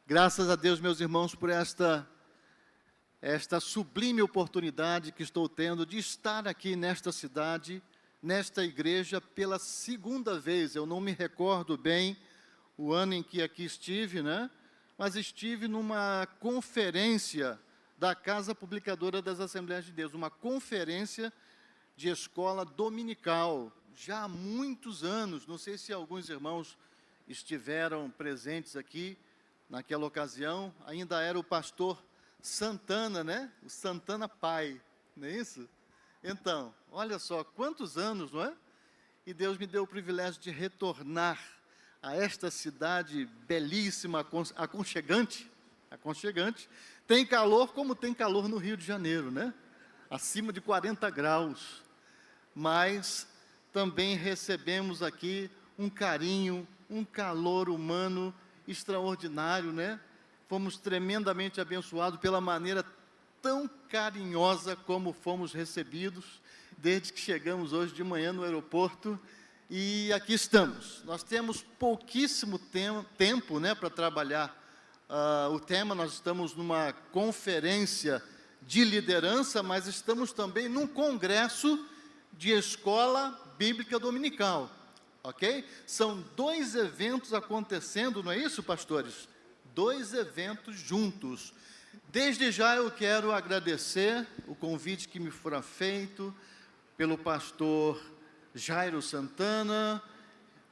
Graças a Deus, meus irmãos, por esta sublime oportunidade que estou tendo de estar aqui nesta cidade, nesta igreja, pela segunda vez. Eu não me recordo bem o ano em que aqui estive, né? Mas estive numa conferência da Casa Publicadora das Assembleias de Deus, uma conferência de escola dominical, já há muitos anos. Não sei se alguns irmãos estiveram presentes aqui naquela ocasião. Ainda era o pastor Santana, né? O Santana pai, não é isso? Então, olha só, quantos anos, não é? E Deus me deu o privilégio de retornar a esta cidade belíssima, aconchegante. Tem calor como tem calor no Rio de Janeiro, né? Acima de 40 graus. Mas também recebemos aqui um carinho, um calor humano extraordinário, né? Fomos tremendamente abençoados pela maneira tão carinhosa como fomos recebidos, desde que chegamos hoje de manhã no aeroporto, e aqui estamos. Nós temos pouquíssimo tempo, né, para trabalhar o tema. Nós estamos numa conferência de liderança, mas estamos também num congresso de escola bíblica dominical, ok? São dois eventos acontecendo, não é isso, pastores? Dois eventos juntos. Desde já eu quero agradecer o convite que me fora feito pelo pastor Jairo Santana,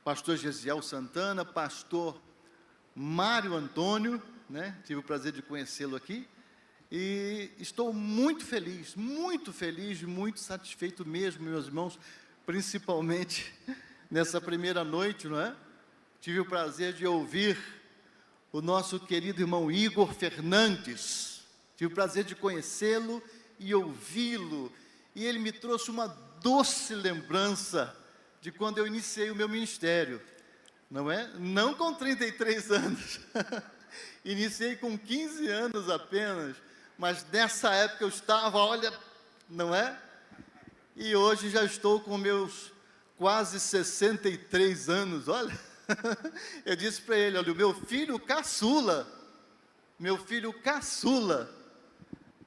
pastor Gesiel Santana, pastor Mário Antônio, né? Tive o prazer de conhecê-lo aqui, e estou muito feliz, muito satisfeito mesmo, meus irmãos, principalmente nessa primeira noite, não é? Tive o prazer de ouvir o nosso querido irmão Igor Fernandes. Tive o prazer de conhecê-lo e ouvi-lo, e ele me trouxe uma doce lembrança de quando eu iniciei o meu ministério, não é? Não com 33 anos, iniciei com 15 anos apenas, mas nessa época eu estava, olha, não é? E hoje já estou com meus quase 63 anos, olha. Eu disse para ele, olha, o meu filho caçula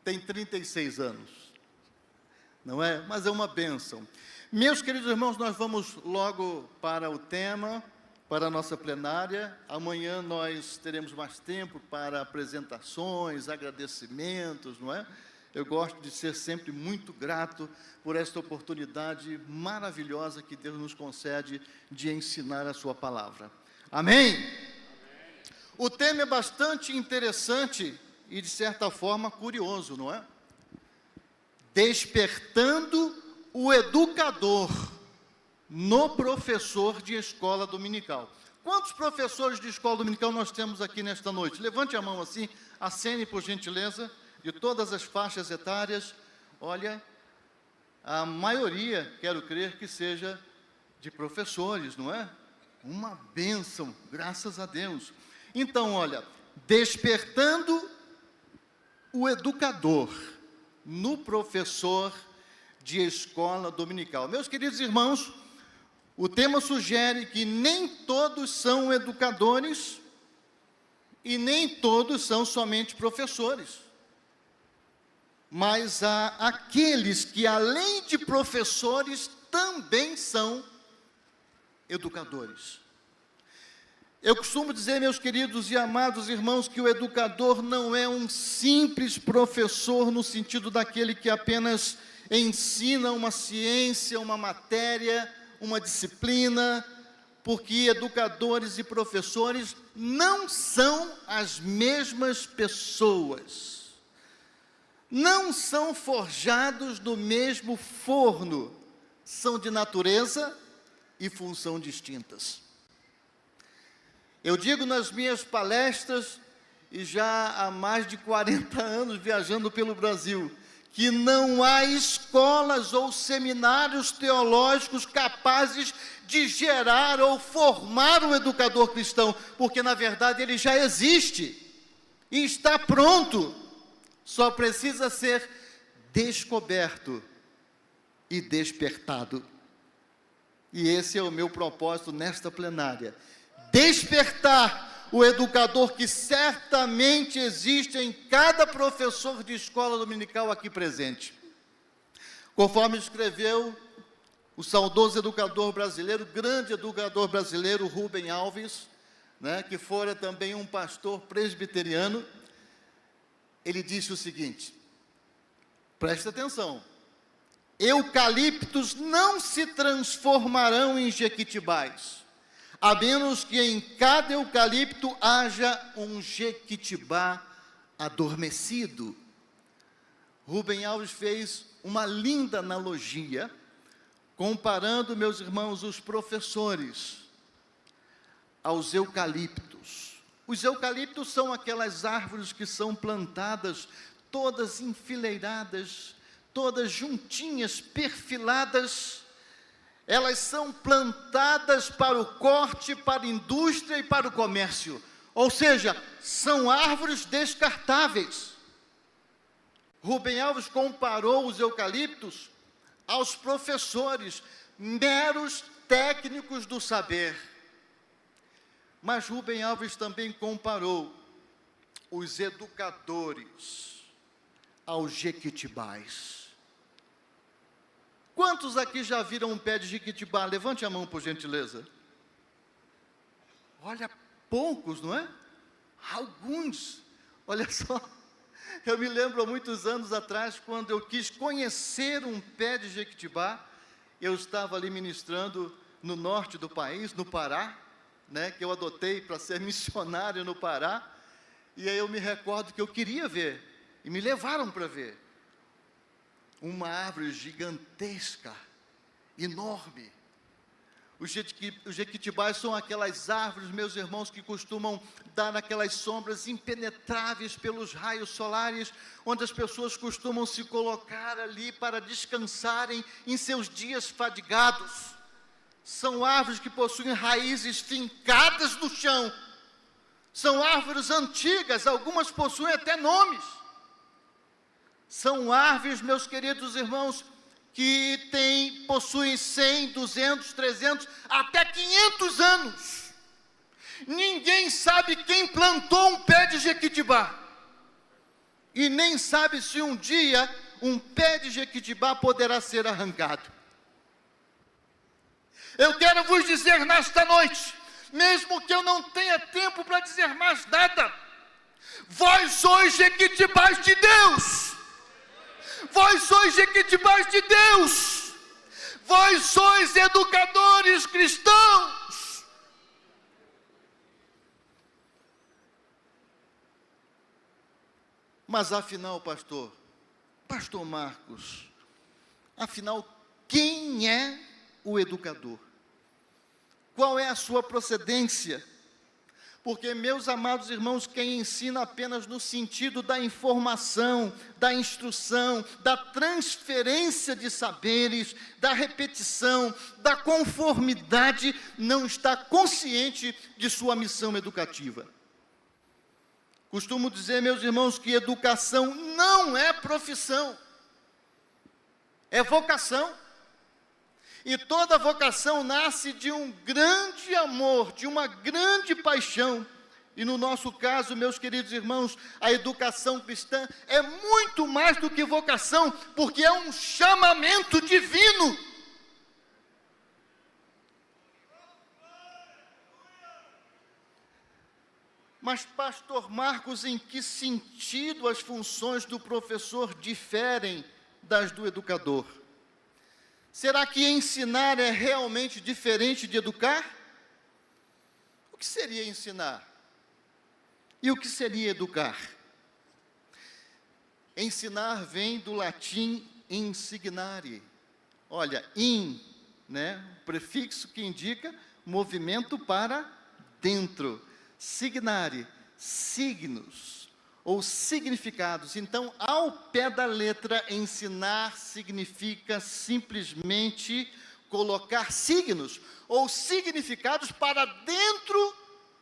tem 36 anos, não é? Mas é uma bênção. Meus queridos irmãos, nós vamos logo para o tema, para a nossa plenária. Amanhã nós teremos mais tempo para apresentações, agradecimentos, não é? Eu gosto de ser sempre muito grato por esta oportunidade maravilhosa que Deus nos concede de ensinar a sua palavra. Amém? Amém. O tema é bastante interessante e, de certa forma, curioso, não é? Despertando o educador no professor de escola dominical. Quantos professores de escola dominical nós temos aqui nesta noite? Levante a mão assim, acene por gentileza, de todas as faixas etárias. Olha, a maioria, quero crer que seja de professores, não é? Uma bênção, graças a Deus. Então, olha, despertando o educador no professor de escola dominical. Meus queridos irmãos, o tema sugere que nem todos são educadores e nem todos são somente professores. Mas há aqueles que, além de professores, também são educadores. Eu costumo dizer, meus queridos e amados irmãos, que o educador não é um simples professor no sentido daquele que apenas ensina uma ciência, uma matéria, uma disciplina, porque educadores e professores não são as mesmas pessoas. Não são forjados no mesmo forno, são de natureza e função distintas. Eu digo nas minhas palestras, e já há mais de 40 anos viajando pelo Brasil, que não há escolas ou seminários teológicos capazes de gerar ou formar um educador cristão, porque na verdade ele já existe e está pronto. Só precisa ser descoberto e despertado. E esse é o meu propósito nesta plenária. Despertar o educador que certamente existe em cada professor de escola dominical aqui presente. Conforme escreveu o saudoso educador brasileiro, grande educador brasileiro, Rubem Alves, né, que fora também um pastor presbiteriano, ele disse o seguinte, presta atenção, eucaliptos não se transformarão em jequitibás, a menos que em cada eucalipto haja um jequitibá adormecido. Rubem Alves fez uma linda analogia, comparando, meus irmãos, os professores aos eucaliptos. Os eucaliptos são aquelas árvores que são plantadas, todas enfileiradas, todas juntinhas, perfiladas. Elas são plantadas para o corte, para a indústria e para o comércio. Ou seja, são árvores descartáveis. Rubem Alves comparou os eucaliptos aos professores, meros técnicos do saber. Mas Rubem Alves também comparou os educadores aos jequitibás. Quantos aqui já viram um pé de jequitibá? Levante a mão, por gentileza. Olha, poucos, não é? Alguns. Olha só, eu me lembro há muitos anos atrás, quando eu quis conhecer um pé de jequitibá, eu estava ali ministrando no norte do país, no Pará, né, que eu adotei para ser missionário no Pará, e aí eu me recordo que eu queria ver, e me levaram para ver, uma árvore gigantesca, enorme. Os jequitibás são aquelas árvores, meus irmãos, que costumam dar aquelas sombras impenetráveis pelos raios solares, onde as pessoas costumam se colocar ali para descansarem em seus dias fadigados. São árvores que possuem raízes fincadas no chão. São árvores antigas, algumas possuem até nomes. São árvores, meus queridos irmãos, que possuem 100, 200, 300, até 500 anos. Ninguém sabe quem plantou um pé de jequitibá. E nem sabe se um dia um pé de jequitibá poderá ser arrancado. Eu quero vos dizer nesta noite, mesmo que eu não tenha tempo para dizer mais nada, vós sois jequitibás de Deus. Vós sois jequitibás de Deus. Vós sois educadores cristãos. Mas afinal, pastor Marcos, afinal, quem é o educador? Qual é a sua procedência? Porque, meus amados irmãos, quem ensina apenas no sentido da informação, da instrução, da transferência de saberes, da repetição, da conformidade, não está consciente de sua missão educativa. Costumo dizer, meus irmãos, que educação não é profissão, é vocação. E toda vocação nasce de um grande amor, de uma grande paixão. E no nosso caso, meus queridos irmãos, a educação cristã é muito mais do que vocação, porque é um chamamento divino. Mas, pastor Marcos, em que sentido as funções do professor diferem das do educador? Será que ensinar é realmente diferente de educar? O que seria ensinar? E o que seria educar? Ensinar vem do latim insignare. Olha, né? O prefixo que indica movimento para dentro. Signare, signos ou significados. Então, ao pé da letra, ensinar significa simplesmente colocar signos ou significados para dentro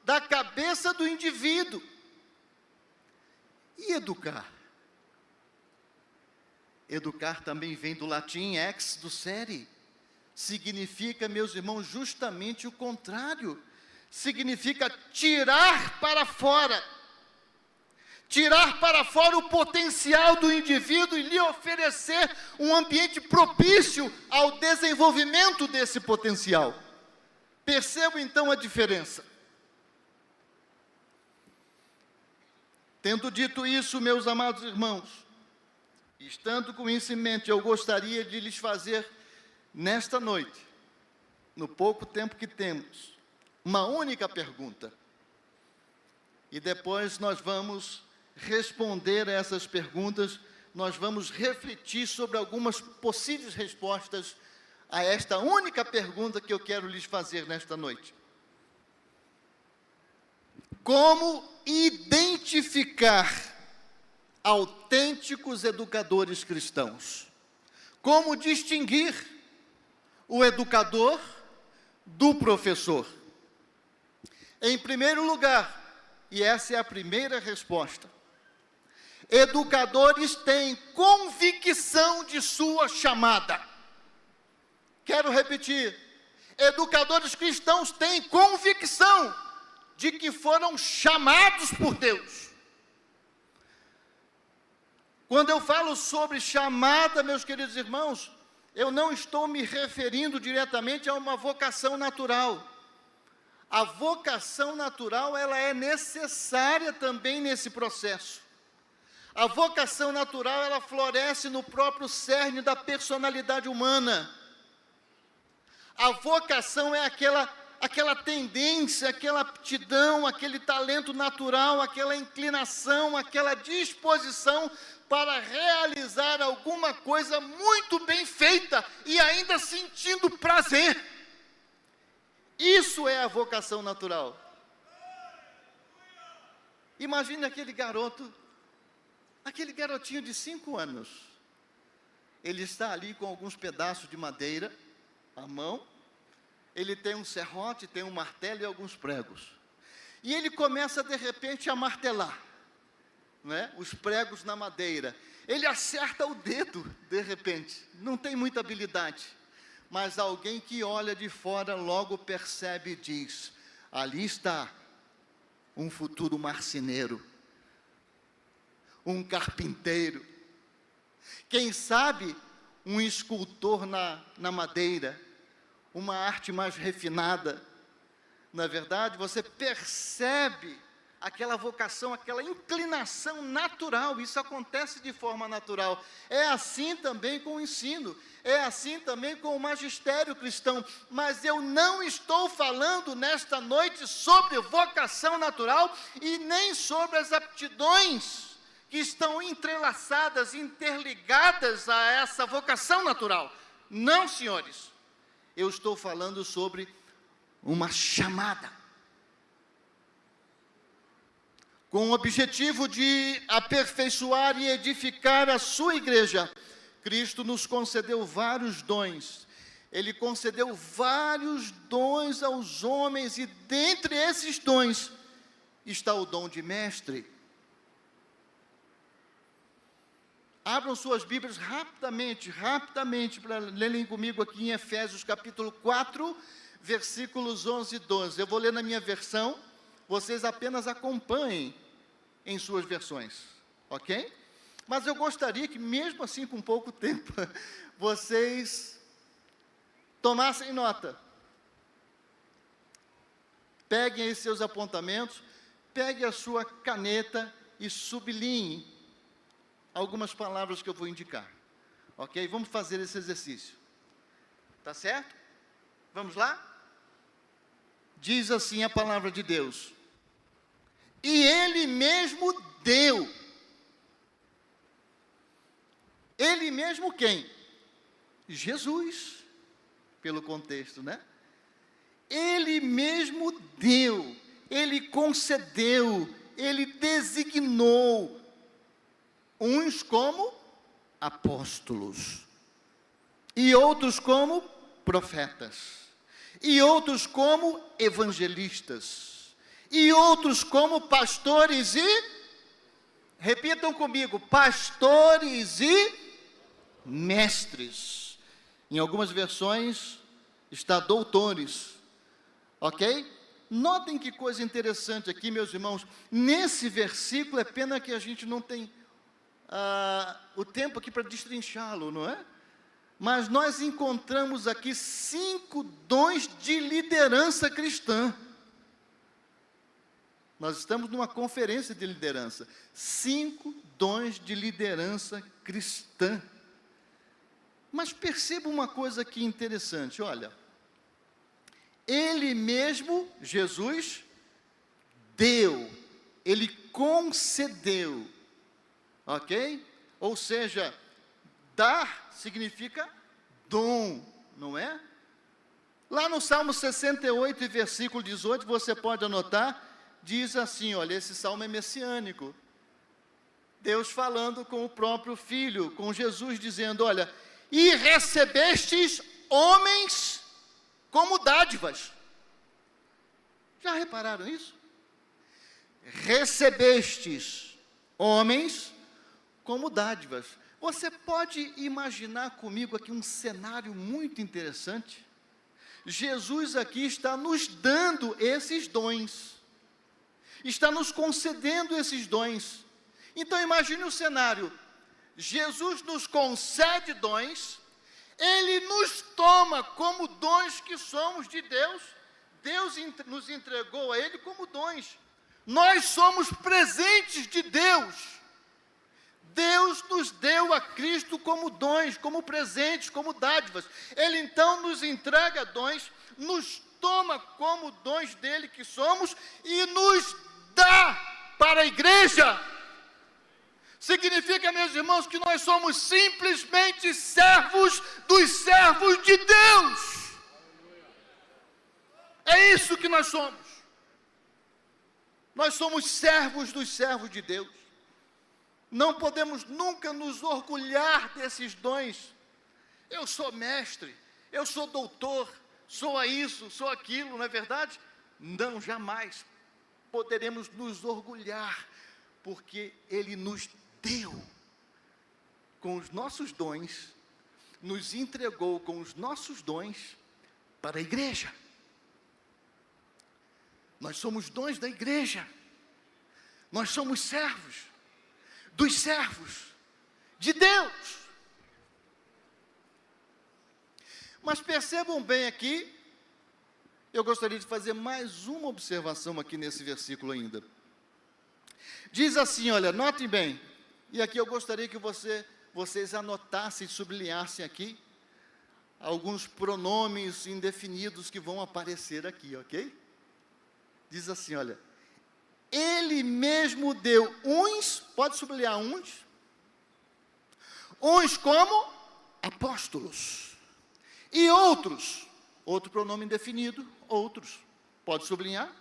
da cabeça do indivíduo. E educar? Educar também vem do latim ex ducere. Significa, meus irmãos, justamente o contrário. significa tirar para fora. Tirar para fora o potencial do indivíduo e lhe oferecer um ambiente propício ao desenvolvimento desse potencial. Perceba então a diferença. Tendo dito isso, meus amados irmãos, estando com isso em mente, eu gostaria de lhes fazer, nesta noite, no pouco tempo que temos, uma única pergunta. E depois nós vamos responder a essas perguntas, nós vamos refletir sobre algumas possíveis respostas a esta única pergunta que eu quero lhes fazer nesta noite. Como identificar autênticos educadores cristãos? Como distinguir o educador do professor? Em primeiro lugar, e essa é a primeira resposta, educadores têm convicção de sua chamada. Quero repetir, educadores cristãos têm convicção de que foram chamados por Deus. Quando eu falo sobre chamada, meus queridos irmãos, eu não estou me referindo diretamente a uma vocação natural. A vocação natural, ela é necessária também nesse processo. A vocação natural, ela floresce no próprio cerne da personalidade humana. A vocação é aquela tendência, aquela aptidão, aquele talento natural, aquela inclinação, aquela disposição para realizar alguma coisa muito bem feita e ainda sentindo prazer. Isso é a vocação natural. Imagine aquele garotinho de 5 anos. Ele está ali com alguns pedaços de madeira à mão. Ele tem um serrote, tem um martelo e alguns pregos. E ele começa, de repente, a martelar, né, os pregos na madeira. Ele acerta o dedo, de repente. Não tem muita habilidade. Mas alguém que olha de fora logo percebe e diz: ali está um futuro marceneiro, um carpinteiro, quem sabe um escultor na madeira, uma arte mais refinada. Na verdade, você percebe aquela vocação, aquela inclinação natural. Isso acontece de forma natural. É assim também com o ensino, é assim também com o magistério cristão. Mas eu não estou falando nesta noite sobre vocação natural e nem sobre as aptidões que estão entrelaçadas, interligadas a essa vocação natural. Não, senhores. Eu estou falando sobre uma chamada, com o objetivo de aperfeiçoar e edificar a sua igreja. Cristo nos concedeu vários dons. Ele concedeu vários dons aos homens, e dentre esses dons está o dom de mestre. Abram suas Bíblias rapidamente, para lerem comigo aqui em Efésios capítulo 4, versículos 11 e 12. Eu vou ler na minha versão, vocês apenas acompanhem em suas versões, ok? Mas eu gostaria que, mesmo assim, com pouco tempo, vocês tomassem nota. Peguem aí seus apontamentos, pegue a sua caneta e sublinhe algumas palavras que eu vou indicar, ok? Vamos fazer esse exercício, tá certo? Vamos lá? Diz assim a palavra de Deus: e Ele mesmo deu. Ele mesmo quem? Jesus, pelo contexto, né? Ele mesmo deu, Ele concedeu, Ele designou uns como apóstolos, e outros como profetas, e outros como evangelistas, e outros como pastores e, repitam comigo, pastores e mestres. Em algumas versões está doutores, ok? Notem que coisa interessante aqui, meus irmãos. Nesse versículo, é pena que a gente não tem o tempo aqui para destrinchá-lo, não é? Mas nós encontramos aqui 5 dons de liderança cristã. Nós estamos numa conferência de liderança. 5 dons de liderança cristã. Mas perceba uma coisa aqui interessante, olha. Ele mesmo, Jesus, deu, ele concedeu, ok? Ou seja, dar significa dom, não é? Lá no Salmo 68, e versículo 18, você pode anotar, diz assim, olha, esse salmo é messiânico. Deus falando com o próprio Filho, com Jesus, dizendo, olha, e recebestes homens como dádivas. Já repararam isso? Recebestes homens como dádivas. Você pode imaginar comigo aqui um cenário muito interessante? Jesus aqui está nos dando esses dons, está nos concedendo esses dons. Então imagine o cenário, Jesus nos concede dons, Ele nos toma como dons que somos de Deus, Deus nos entregou a Ele como dons, nós somos presentes de Deus, Deus nos deu a Cristo como dons, como presentes, como dádivas, Ele então nos entrega dons, nos toma como dons dEle que somos, e nos dá para a igreja. Significa, meus irmãos, que nós somos simplesmente servos dos servos de Deus. É isso que nós somos. Nós somos servos dos servos de Deus. Não podemos nunca nos orgulhar desses dons. Eu sou mestre, eu sou doutor, sou isso, sou aquilo, não é verdade? Não, jamais poderemos nos orgulhar, porque Ele nos deu com os nossos dons, nos entregou com os nossos dons para a igreja. Nós somos dons da igreja, nós somos servos dos servos de Deus. Mas percebam bem aqui, eu gostaria de fazer mais uma observação aqui nesse versículo ainda. Diz assim, olha, notem bem, e aqui eu gostaria que vocês anotassem, sublinhassem aqui, alguns pronomes indefinidos que vão aparecer aqui, ok? Diz assim, olha, Ele mesmo deu uns, pode sublinhar uns como apóstolos, e outros, outro pronome indefinido, outros, pode sublinhar,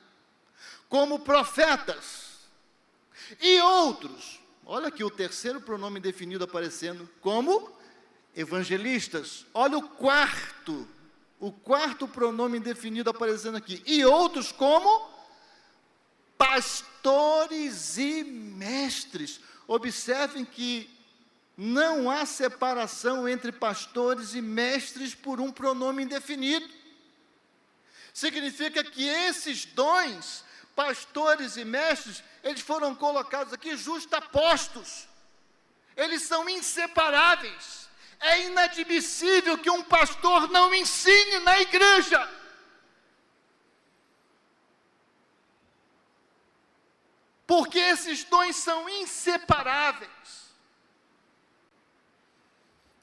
como profetas, e outros, olha aqui o terceiro pronome definido aparecendo, como evangelistas. Olha o quarto pronome definido aparecendo aqui. E outros como pastores e mestres. Observem que não há separação entre pastores e mestres por um pronome indefinido. Significa que esses dons, pastores e mestres, eles foram colocados aqui justapostos. Eles são inseparáveis. É inadmissível que um pastor não ensine na igreja. Porque esses dons são inseparáveis.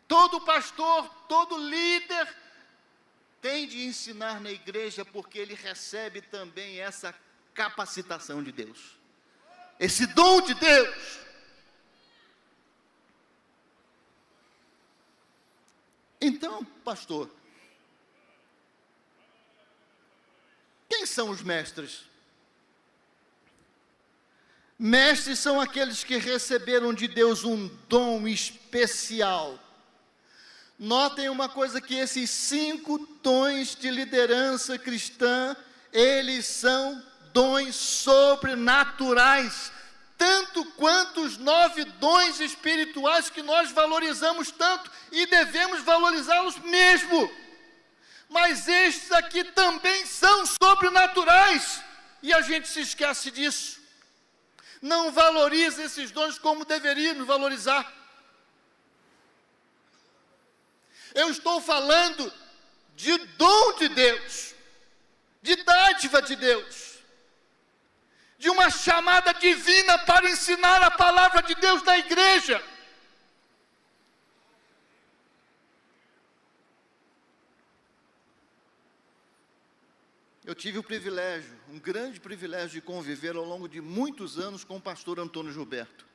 Todo pastor, todo líder tem de ensinar na igreja, porque ele recebe também essa capacitação de Deus, esse dom de Deus. Então, pastor, quem são os mestres? Mestres são aqueles que receberam de Deus um dom especial. Notem uma coisa, que esses 5 dons de liderança cristã, eles são dons sobrenaturais, tanto quanto os 9 dons espirituais que nós valorizamos tanto e devemos valorizá-los mesmo. mas estes aqui também são sobrenaturais, e a gente se esquece disso. Não valoriza esses dons como deveríamos valorizar. Eu estou falando de dom de Deus, de dádiva de Deus, de uma chamada divina para ensinar a palavra de Deus na igreja. Eu tive o privilégio, um grande privilégio de conviver ao longo de muitos anos com o pastor Antônio Gilberto.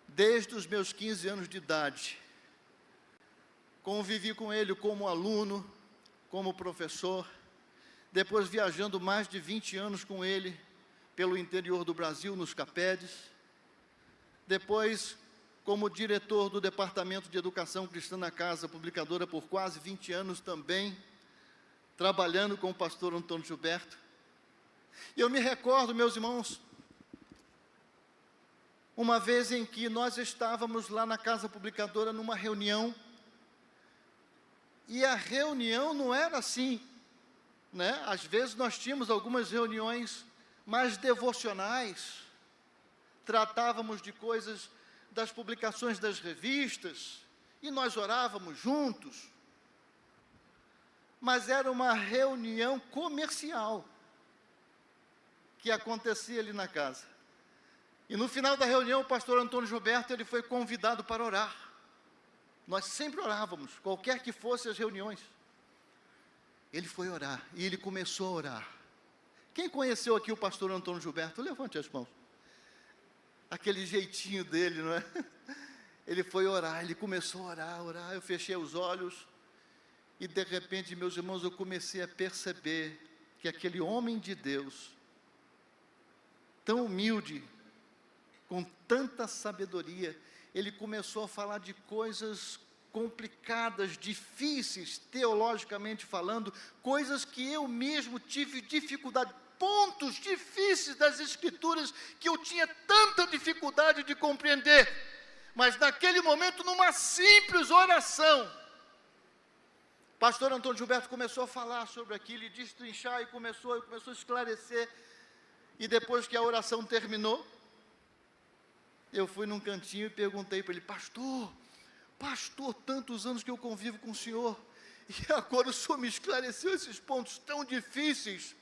Desde os meus 15 anos de idade, convivi com ele como aluno, como professor, depois viajando mais de 20 anos com ele pelo interior do Brasil, nos CAPEDs, depois como diretor do Departamento de Educação Cristã na Casa Publicadora por quase 20 anos também, trabalhando com o pastor Antônio Gilberto. E eu me recordo, meus irmãos, uma vez em que nós estávamos lá na Casa Publicadora numa reunião, e a reunião não era assim, né? Às vezes nós tínhamos algumas reuniões mais devocionais, tratávamos de coisas das publicações das revistas, e nós orávamos juntos, mas era uma reunião comercial que acontecia ali na casa. E no final da reunião, o pastor Antônio Gilberto, ele foi convidado para orar. Nós sempre orávamos, qualquer que fossem as reuniões. Ele foi orar, e ele começou a orar. Quem conheceu aqui o pastor Antônio Gilberto? Levante as mãos. Aquele jeitinho dele, não é? Ele foi orar, ele começou a orar, eu fechei os olhos, e de repente, meus irmãos, eu comecei a perceber que aquele homem de Deus, tão humilde, com tanta sabedoria, ele começou a falar de coisas complicadas, difíceis, teologicamente falando, coisas que eu mesmo tive dificuldade, pontos difíceis das Escrituras, que eu tinha tanta dificuldade de compreender, mas naquele momento, numa simples oração, pastor Antônio Gilberto começou a falar sobre aquilo, e destrinchar, e começou a esclarecer, e depois que a oração terminou, eu fui num cantinho e perguntei para ele: pastor, tantos anos que eu convivo com o senhor, e agora o senhor me esclareceu esses pontos tão difíceis,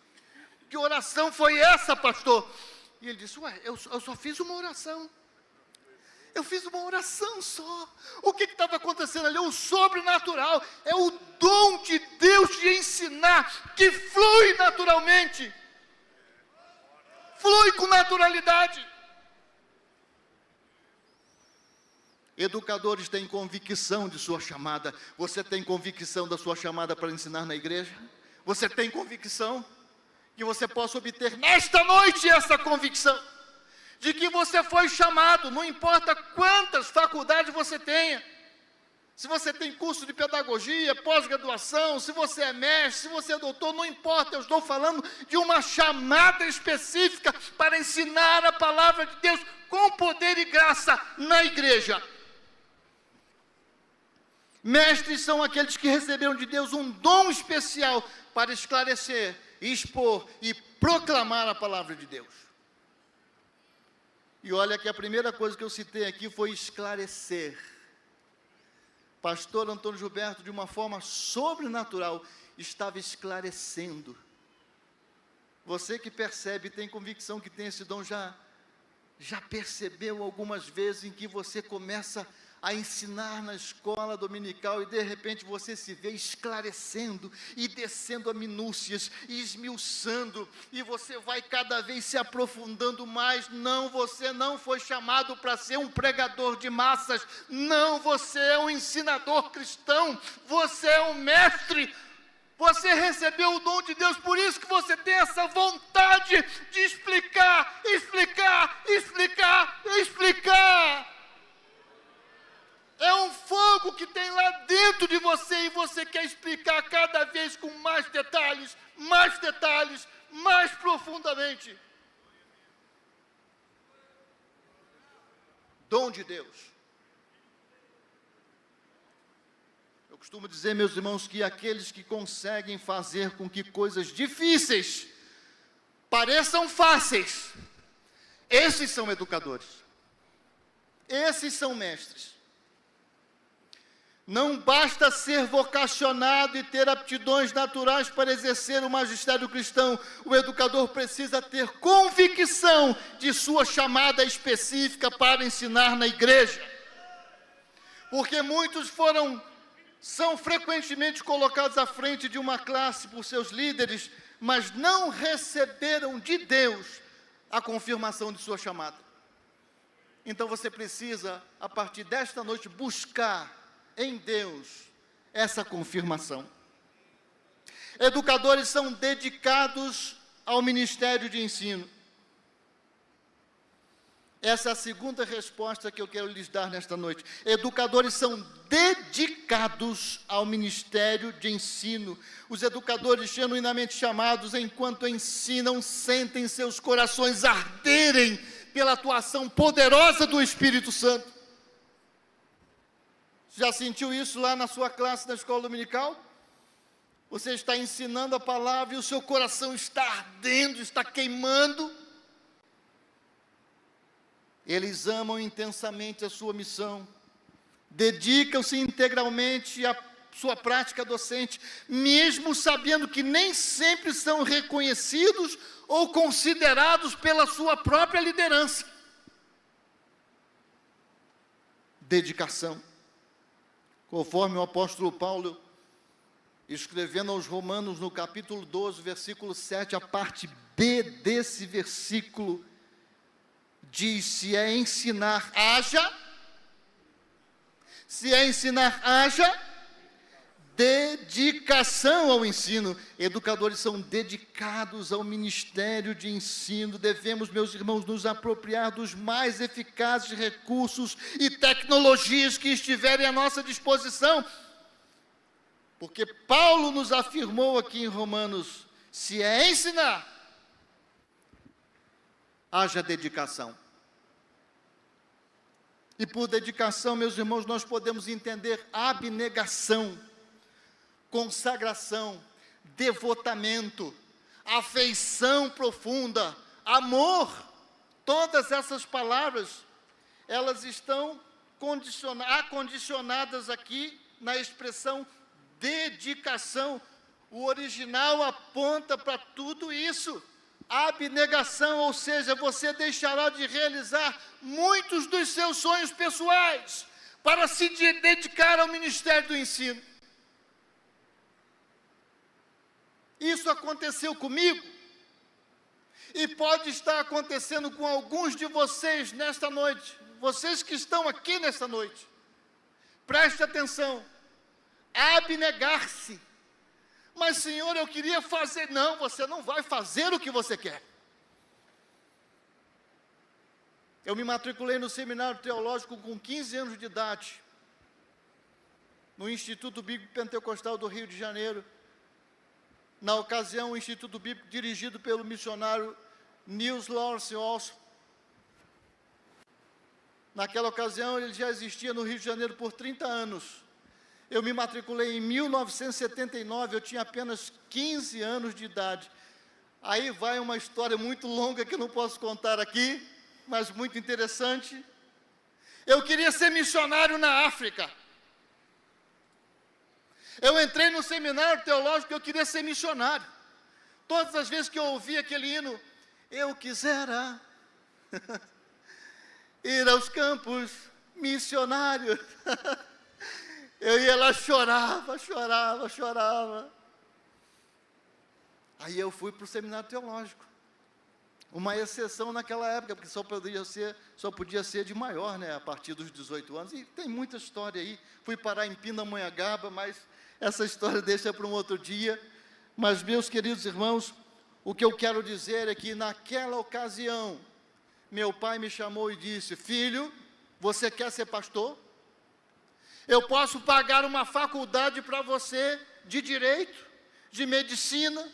que oração foi essa, pastor? E ele disse: ué, eu só fiz uma oração. Eu fiz uma oração só. O que estava acontecendo ali? O sobrenatural. É o dom de Deus de ensinar, que flui naturalmente. Flui com naturalidade. Educadores têm convicção de sua chamada. Você tem convicção da sua chamada para ensinar na igreja? Você tem convicção? Que você possa obter nesta noite essa convicção de que você foi chamado, não importa quantas faculdades você tenha, se você tem curso de pedagogia, pós-graduação, se você é mestre, se você é doutor, não importa, eu estou falando de uma chamada específica para ensinar a palavra de Deus com poder e graça na igreja. Mestres são aqueles que receberam de Deus um dom especial para esclarecer, expor e proclamar a palavra de Deus. E olha que a primeira coisa que eu citei aqui foi esclarecer. Pastor Antônio Gilberto, de uma forma sobrenatural, estava esclarecendo. Você que percebe, tem convicção que tem esse dom, já percebeu algumas vezes em que você começa a ensinar na escola dominical e de repente você se vê esclarecendo e descendo a minúcias e esmiuçando, e você vai cada vez se aprofundando mais. Não, você não foi chamado para ser um pregador de massas, não, você é um ensinador cristão, você é um mestre. Você recebeu o dom de Deus, por isso que você tem essa vontade de explicar. É um fogo que tem lá dentro de você, e você quer explicar cada vez com mais detalhes, mais profundamente. Dom de Deus. Eu costumo dizer, meus irmãos, que aqueles que conseguem fazer com que coisas difíceis pareçam fáceis, esses são educadores, esses são mestres. Não basta ser vocacionado e ter aptidões naturais para exercer o magistério cristão. O educador precisa ter convicção de sua chamada específica para ensinar na igreja. Porque muitos são frequentemente colocados à frente de uma classe por seus líderes, mas não receberam de Deus a confirmação de sua chamada. Então você precisa, a partir desta noite, buscar em Deus essa confirmação. Educadores são dedicados ao ministério de ensino. Essa é a segunda resposta que eu quero lhes dar nesta noite. Educadores são dedicados ao ministério de ensino. Os educadores genuinamente chamados, enquanto ensinam, sentem seus corações arderem pela atuação poderosa do Espírito Santo. Já sentiu isso lá na sua classe na escola dominical? Você está ensinando a palavra e o seu coração está ardendo, está queimando. Eles amam intensamente a sua missão, dedicam-se integralmente à sua prática docente, mesmo sabendo que nem sempre são reconhecidos ou considerados pela sua própria liderança. Dedicação. Conforme o apóstolo Paulo, escrevendo aos Romanos, no capítulo 12, versículo 7, a parte B desse versículo, diz: se é ensinar, haja. Se é ensinar, haja dedicação ao ensino. Educadores são dedicados ao ministério de ensino. Devemos, meus irmãos, nos apropriar dos mais eficazes recursos e tecnologias que estiverem à nossa disposição. Porque Paulo nos afirmou aqui em Romanos: se é ensinar, haja dedicação. E por dedicação, meus irmãos, nós podemos entender abnegação, consagração, devotamento, afeição profunda, amor. Todas essas palavras, elas estão acondicionadas aqui na expressão dedicação. O original aponta para tudo isso. Abnegação, ou seja, você deixará de realizar muitos dos seus sonhos pessoais para se dedicar ao ministério do ensino. Isso aconteceu comigo e pode estar acontecendo com alguns de vocês nesta noite. Vocês que estão aqui nesta noite, preste atenção. Abnegar-se. Mas, Senhor, eu queria fazer. Não, você não vai fazer o que você quer. Eu me matriculei no seminário teológico com 15 anos de idade, no Instituto Bíblico Pentecostal do Rio de Janeiro. Na ocasião, o Instituto Bíblico dirigido pelo missionário Niels Lawrence Olson. Naquela ocasião, ele já existia no Rio de Janeiro por 30 anos. Eu me matriculei em 1979, eu tinha apenas 15 anos de idade. Aí vai uma história muito longa que eu não posso contar aqui, mas muito interessante. Eu queria ser missionário na África. Eu entrei no seminário teológico, eu queria ser missionário. Todas as vezes que eu ouvia aquele hino, eu quisera ir aos campos missionários. Eu ia lá, chorava. Aí eu fui para o seminário teológico. Uma exceção naquela época, porque só podia ser de maior, né, a partir dos 18 anos. E tem muita história aí. Fui parar em Pindamonhangaba, mas essa história deixa para um outro dia. Mas, meus queridos irmãos, o que eu quero dizer é que naquela ocasião, meu pai me chamou e disse: filho, você quer ser pastor? Eu posso pagar uma faculdade para você de direito, de medicina.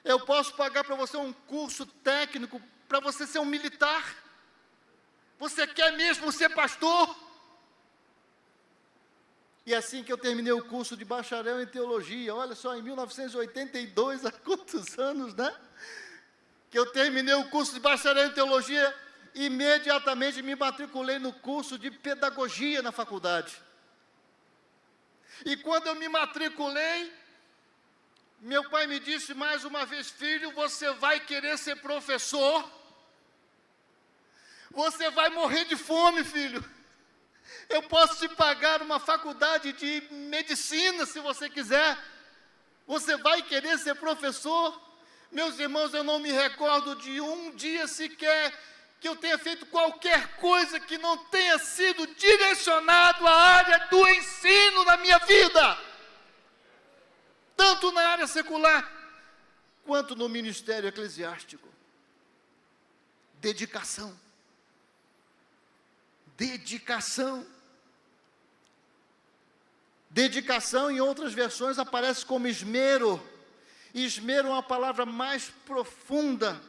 Eu posso pagar para você um curso técnico para você ser um militar. Você quer mesmo ser pastor? E assim que eu terminei o curso de bacharel em teologia, olha só, em 1982, há quantos anos, né? Que eu terminei o curso de bacharel em teologia, imediatamente me matriculei no curso de pedagogia na faculdade. E quando eu me matriculei, meu pai me disse mais uma vez: filho, você vai querer ser professor? Você vai morrer de fome, filho. Eu posso te pagar uma faculdade de medicina, se você quiser. Você vai querer ser professor? Meus irmãos, eu não me recordo de um dia sequer que eu tenha feito qualquer coisa que não tenha sido direcionado à área do ensino na minha vida. Tanto na área secular, quanto no ministério eclesiástico. Dedicação. Dedicação. Dedicação, em outras versões, aparece como esmero. Esmero é uma palavra mais profunda,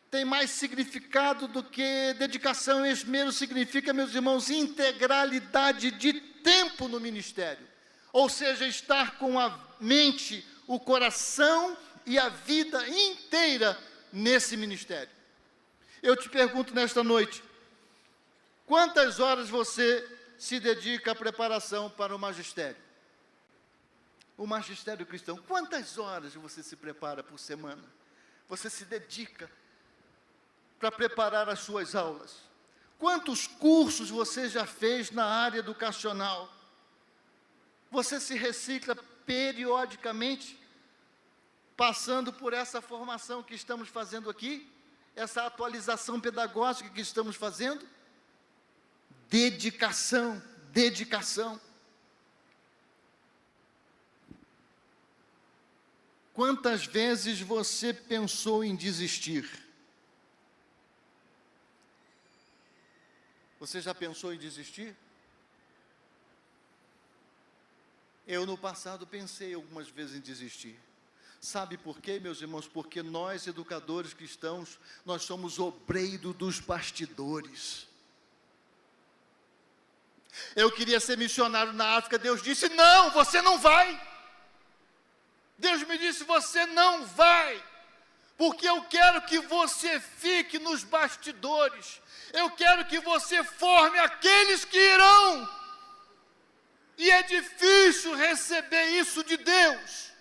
tem mais significado do que dedicação. Esmero significa, meus irmãos, integralidade de tempo no ministério. Ou seja, estar com a mente, o coração e a vida inteira nesse ministério. Eu te pergunto nesta noite, quantas horas você se dedica à preparação para o magistério? O magistério cristão, quantas horas você se prepara por semana? Você se dedica para preparar as suas aulas? Quantos cursos você já fez na área educacional? Você se recicla periodicamente, passando por essa formação que estamos fazendo aqui, essa atualização pedagógica que estamos fazendo? Dedicação, dedicação. Quantas vezes você pensou em desistir? Você já pensou em desistir? Eu, no passado, pensei algumas vezes em desistir. Sabe por quê, meus irmãos? Porque nós, educadores cristãos, nós somos obreiro dos bastidores. Eu queria ser missionário na África, Deus disse: não, você não vai. Deus me disse: você não vai, porque eu quero que você fique nos bastidores, eu quero que você forme aqueles que irão. E é difícil receber isso de Deus,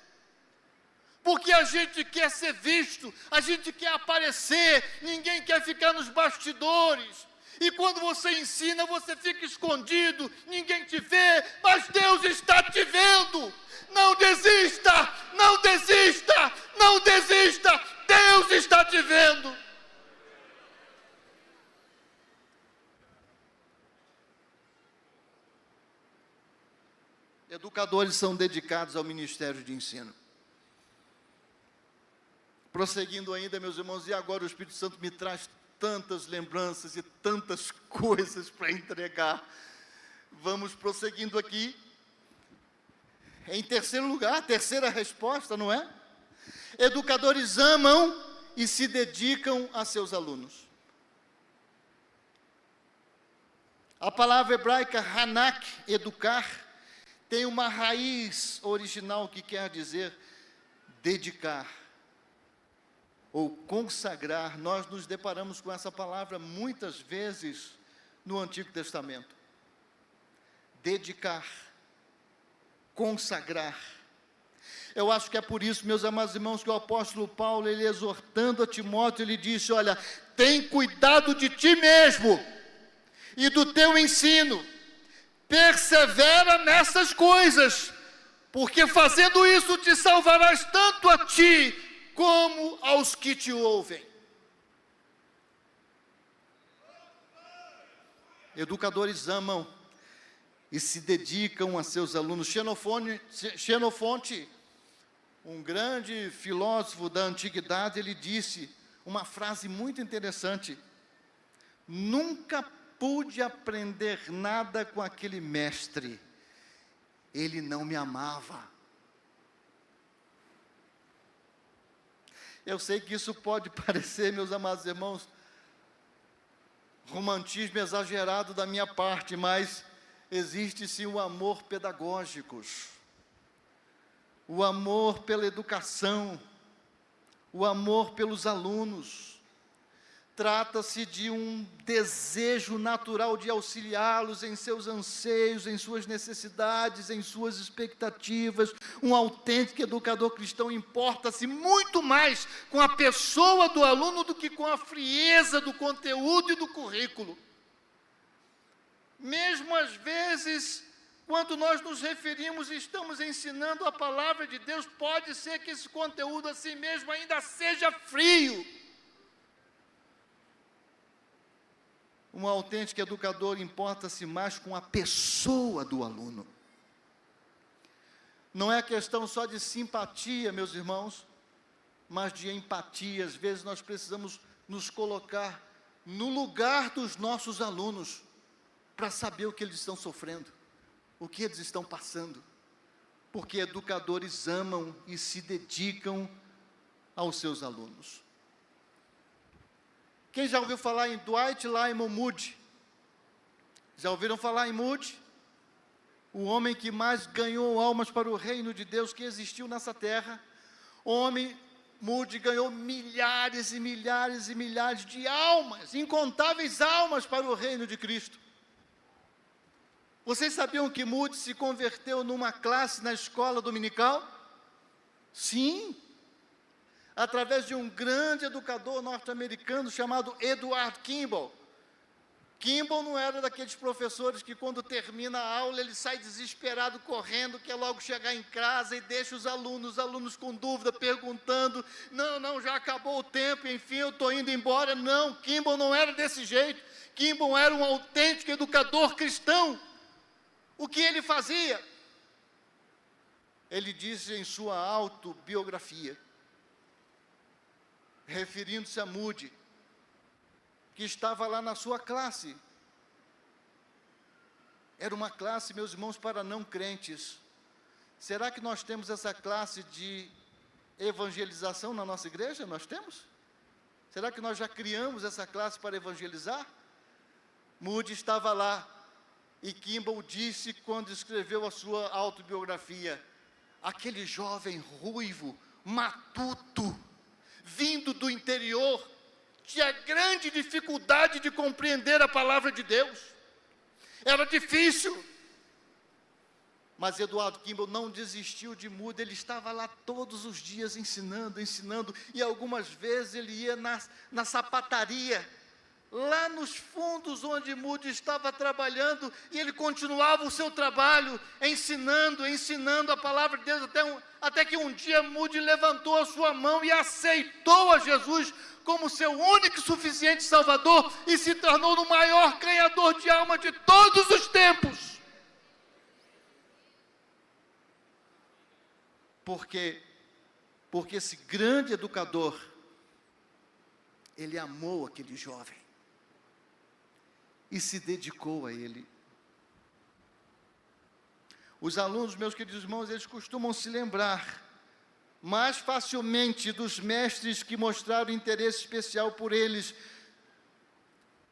porque a gente quer ser visto, a gente quer aparecer, ninguém quer ficar nos bastidores. E quando você ensina, você fica escondido, ninguém te vê, mas Deus está te vendo. Não desista, não desista, não desista, Deus está te vendo. Educadores são dedicados ao ministério de ensino. Prosseguindo ainda, meus irmãos, e agora o Espírito Santo me traz tantas lembranças e tantas coisas para entregar. Vamos prosseguindo aqui. Em terceiro lugar, terceira resposta, não é? Educadores amam e se dedicam a seus alunos. A palavra hebraica hanak, educar, tem uma raiz original que quer dizer dedicar ou consagrar. Nós nos deparamos com essa palavra muitas vezes no Antigo Testamento. Dedicar, consagrar. Eu acho que é por isso, meus amados irmãos, que o apóstolo Paulo, ele exortando a Timóteo, ele disse: olha, tem cuidado de ti mesmo e do teu ensino, persevera nessas coisas, porque fazendo isso te salvarás tanto a ti como aos que te ouvem. Educadores amam e se dedicam a seus alunos. Xenofonte, um grande filósofo da antiguidade, ele disse uma frase muito interessante: nunca pude aprender nada com aquele mestre, ele não me amava. Eu sei que isso pode parecer, meus amados irmãos, romantismo exagerado da minha parte, mas Existe sim o amor pedagógico, o amor pela educação, o amor pelos alunos. Trata-se de um desejo natural de auxiliá-los em seus anseios, em suas necessidades, em suas expectativas. Um autêntico educador cristão importa-se muito mais com a pessoa do aluno do que com a frieza do conteúdo e do currículo. Mesmo às vezes, quando nós nos referimos e estamos ensinando a palavra de Deus, pode ser que esse conteúdo assim mesmo ainda seja frio. Um autêntico educador importa-se mais com a pessoa do aluno. Não é questão só de simpatia, meus irmãos, mas de empatia. Às vezes nós precisamos nos colocar no lugar dos nossos alunos, para saber o que eles estão sofrendo, o que eles estão passando. Porque educadores amam e se dedicam aos seus alunos. Quem já ouviu falar em Dwight Lyman Moody? Já ouviram falar em Moody? O homem que mais ganhou almas para o reino de Deus que existiu nessa terra. O homem, Moody, ganhou milhares e milhares e milhares de almas, incontáveis almas para o reino de Cristo. Vocês sabiam que Moody se converteu numa classe na escola dominical? Sim. Através de um grande educador norte-americano chamado Edward Kimball. Kimball não era daqueles professores que quando termina a aula ele sai desesperado correndo, quer logo chegar em casa e deixa os alunos com dúvida, perguntando, não, já acabou o tempo, enfim, eu estou indo embora. Não, Kimball não era desse jeito. Kimball era um autêntico educador cristão. O que ele fazia? Ele disse em sua autobiografia, referindo-se a Moody, que estava lá na sua classe. Era uma classe, meus irmãos, para não crentes. Será que nós temos essa classe de evangelização na nossa igreja? Nós temos? Será que nós já criamos essa classe para evangelizar? Moody estava lá, e Kimball disse, quando escreveu a sua autobiografia, aquele jovem ruivo, matuto, vindo do interior, tinha grande dificuldade de compreender a palavra de Deus. Era difícil. Mas Edward Kimball não desistiu de Moody. Ele estava lá todos os dias ensinando, e algumas vezes ele ia na sapataria, lá nos fundos onde Moody estava trabalhando, e ele continuava o seu trabalho, ensinando a palavra de Deus, até que um dia Moody levantou a sua mão e aceitou a Jesus como seu único e suficiente Salvador, e se tornou o maior ganhador de alma de todos os tempos. Porque esse grande educador, ele amou aquele jovem, e se dedicou a ele. Os alunos, meus queridos irmãos, eles costumam se lembrar mais facilmente dos mestres que mostraram interesse especial por eles,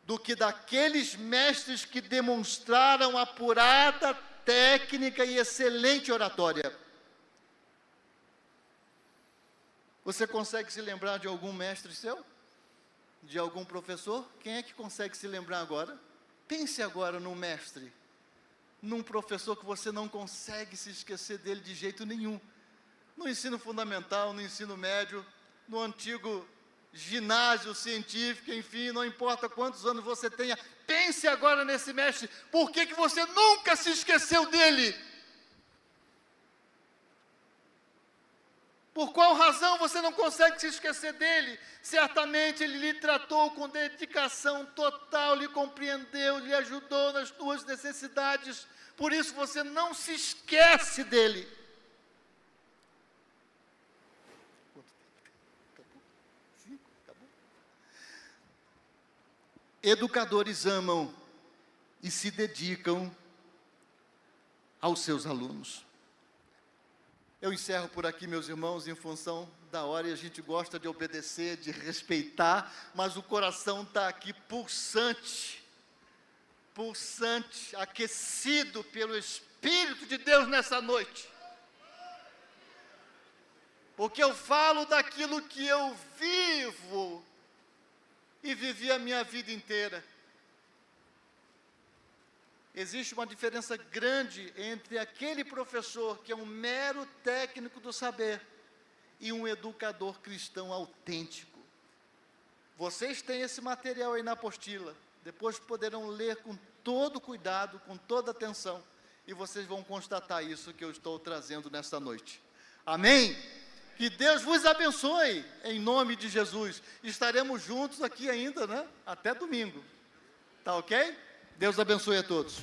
do que daqueles mestres que demonstraram apurada técnica e excelente oratória. Você consegue se lembrar de algum mestre seu? De algum professor? Quem é que consegue se lembrar agora? Pense agora num mestre, num professor que você não consegue se esquecer dele de jeito nenhum. No ensino fundamental, no ensino médio, no antigo ginásio científico, enfim, não importa quantos anos você tenha. Pense agora nesse mestre. Por que você nunca se esqueceu dele? Por qual razão você não consegue se esquecer dele? Certamente ele lhe tratou com dedicação total, lhe compreendeu, lhe ajudou nas suas necessidades. Por isso você não se esquece dele. Acabou? Educadores amam e se dedicam aos seus alunos. Eu encerro por aqui, meus irmãos, em função da hora, e a gente gosta de obedecer, de respeitar, mas o coração está aqui pulsante, pulsante, aquecido pelo Espírito de Deus nessa noite. Porque eu falo daquilo que eu vivo e vivi a minha vida inteira. Existe uma diferença grande entre aquele professor que é um mero técnico do saber e um educador cristão autêntico. Vocês têm esse material aí na apostila, depois poderão ler com todo cuidado, com toda atenção, e vocês vão constatar isso que eu estou trazendo nesta noite. Amém? Que Deus vos abençoe, em nome de Jesus. Estaremos juntos aqui ainda, né? Até domingo. Tá ok? Deus abençoe a todos.